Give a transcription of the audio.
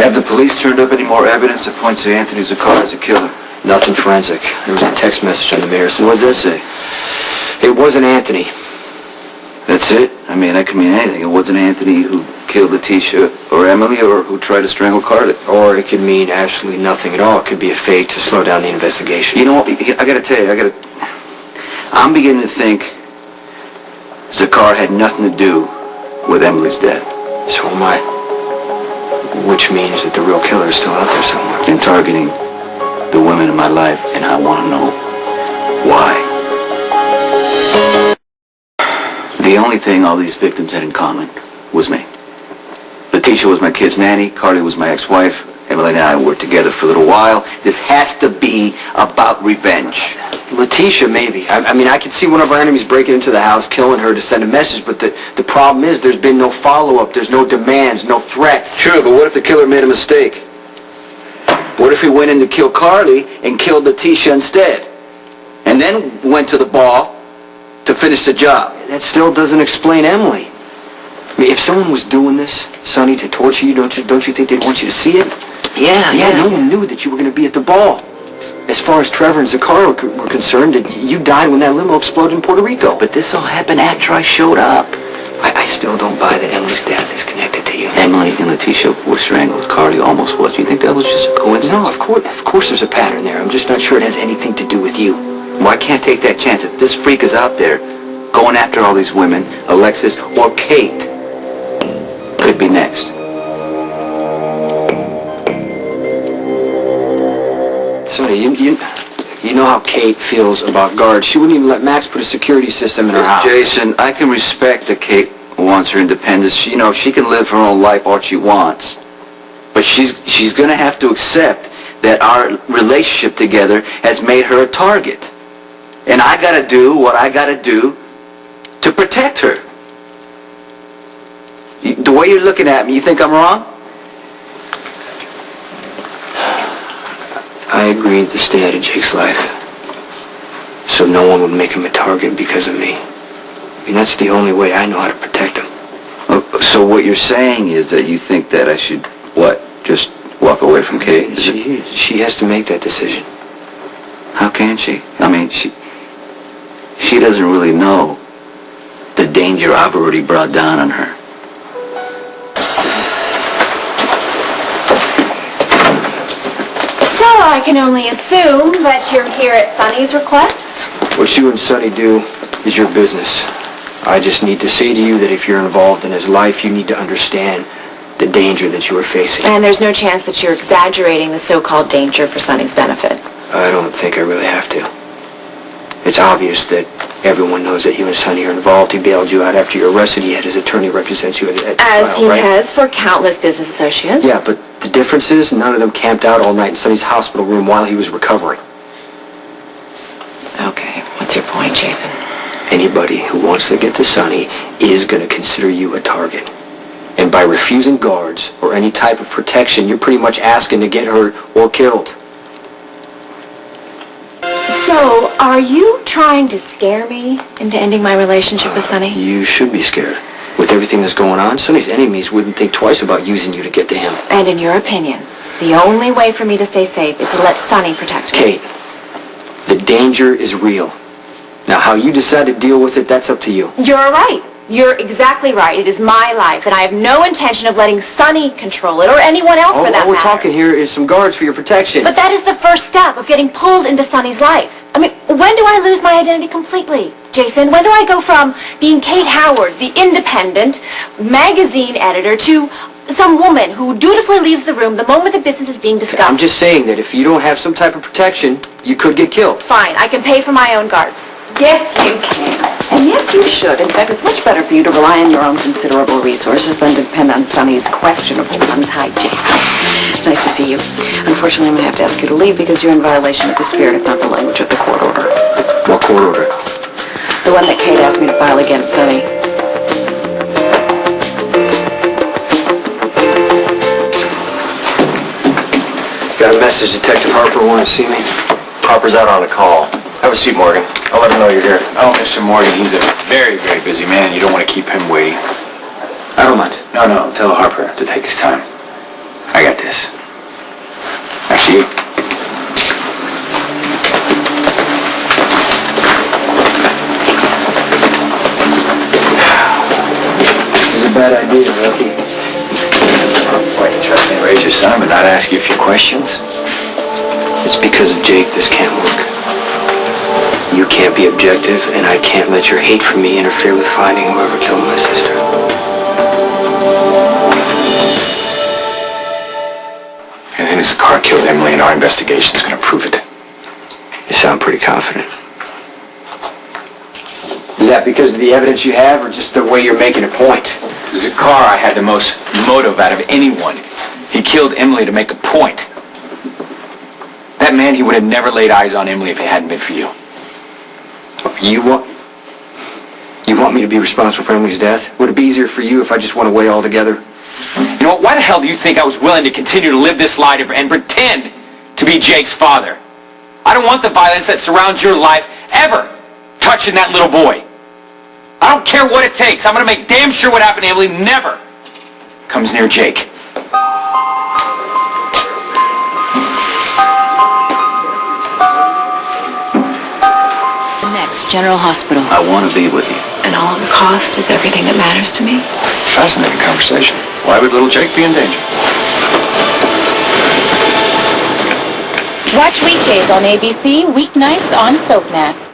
Have the police turned up any more evidence that points to Anthony Zakar as a killer? Nothing forensic. There was a text message on the mayor's. So what does that say? It wasn't Anthony. That's it? I mean, that could mean anything. It wasn't Anthony who killed Letitia or Emily or who tried to strangle Carly. Or it could mean absolutely nothing at all. It could be a fake to slow down the investigation. You know what? I gotta tell you, I'm beginning to think Zakar had nothing to do with Emily's death. So am I. Which means that the real killer is still out there somewhere. And targeting the women in my life, and I want to know why. The only thing all these victims had in common was me. Letitia was my kid's nanny, Carly was my ex-wife, Emily and I worked together for a little while. This has to be about revenge. Letitia, maybe. I mean, I could see one of our enemies breaking into the house, killing her to send a message, but the problem is there's been no follow-up, there's no demands, no threats. Sure, but what if the killer made a mistake? What if he went in to kill Carly and killed Letitia instead? And then went to the ball to finish the job? That still doesn't explain Emily. I mean, if someone was doing this, Sonny, to torture you, don't you think they'd want you to see it? Yeah. No one knew that you were going to be at the ball. As far as Trevor and Zakar were concerned, that you died when that limo exploded in Puerto Rico. But this all happened after I showed up. I still don't buy that Emily's death is connected to you. Emily and Letitia were strangled. Carly almost was. Do you think that was just a coincidence? No, of course there's a pattern there. I'm just not sure it has anything to do with you. Well, I can't take that chance. If this freak is out there going after all these women, Alexis or Kate could be next. Sonny, you know how Kate feels about guards. She wouldn't even let Max put a security system in her house. Jason, I can respect that Kate wants her independence. She can live her own life all she wants. But she's going to have to accept that our relationship together has made her a target. And I got to do what I got to do to protect her. The way you're looking at me, you think I'm wrong? I agreed to stay out of Jake's life, so no one would make him a target because of me. I mean, that's the only way I know how to protect him. So what you're saying is that you think that I should, just walk away from Kate? She has to make that decision. How can she? I mean, she doesn't really know the danger I've already brought down on her. So I can only assume that you're here at Sonny's request? What you and Sonny do is your business. I just need to say to you that if you're involved in his life, you need to understand the danger that you are facing. And there's no chance that you're exaggerating the so-called danger for Sonny's benefit? I don't think I really have to. It's obvious that everyone knows that you and Sonny are involved. He bailed you out after you were arrested. He had his attorney represent you at the trial, As he right? has for countless business associates. Yeah, but the difference is none of them camped out all night in Sonny's hospital room while he was recovering. Okay, what's your point, Jason? Anybody who wants to get to Sonny is going to consider you a target. And by refusing guards or any type of protection, you're pretty much asking to get hurt or killed. So, are you trying to scare me into ending my relationship with Sonny? You should be scared. With everything that's going on, Sonny's enemies wouldn't think twice about using you to get to him. And in your opinion, the only way for me to stay safe is to let Sonny protect me? Kate, the danger is real. Now, how you decide to deal with it, that's up to you. You're right. You're exactly right. It is my life, and I have no intention of letting Sonny control it, or anyone else for that All we're matter. talking here is some guards for your protection. But that is the first step of getting pulled into Sonny's life. I mean, when do I lose my identity completely, Jason? When do I go from being Kate Howard, the independent magazine editor, to some woman who dutifully leaves the room the moment the business is being discussed? I'm just saying that if you don't have some type of protection, you could get killed. Fine, I can pay for my own guards. Yes, you can. And yes, you should. In fact, it's much better for you to rely on your own considerable resources than to depend on Sonny's questionable ones. Hi, Jason. It's nice to see you. Unfortunately, I'm going to have to ask you to leave because you're in violation of the spirit, if not the language, of the court order. What court order? The one that Kate asked me to file against Sonny. Got a message. Detective Harper want to see me? Harper's out on a call. Have a seat, Morgan. I'll let him know you're here. Oh, Mr. Morgan, he's a very, very busy man. You don't want to keep him waiting. I don't mind. No, tell Harper to take his time. I I got this. After you. This is a bad idea, Rookie. Why, you trust me to raise your son but not ask you a few questions? It's because of Jake this can't work. You can't be objective, and I can't let your hate for me interfere with finding whoever killed my sister. I think this car killed Emily, and our investigation's gonna prove it. You sound pretty confident. Is that because of the evidence you have, or just the way you're making a point? It was the car I had the most motive out of anyone. He killed Emily to make a point. That man, he would have never laid eyes on Emily if it hadn't been for you. You want me to be responsible for Emily's death? Would it be easier for you if I just went away altogether? You know what? Why the hell do you think I was willing to continue to live this lie and pretend to be Jake's father? I don't want the violence that surrounds your life ever touching that little boy. I don't care what it takes. I'm going to make damn sure what happened to Emily never comes near Jake. Next, General Hospital. I want to be with you. And all it would cost is everything that matters to me. Fascinating conversation. Why would little Jake be in danger? Watch weekdays on ABC, weeknights on SoapNet.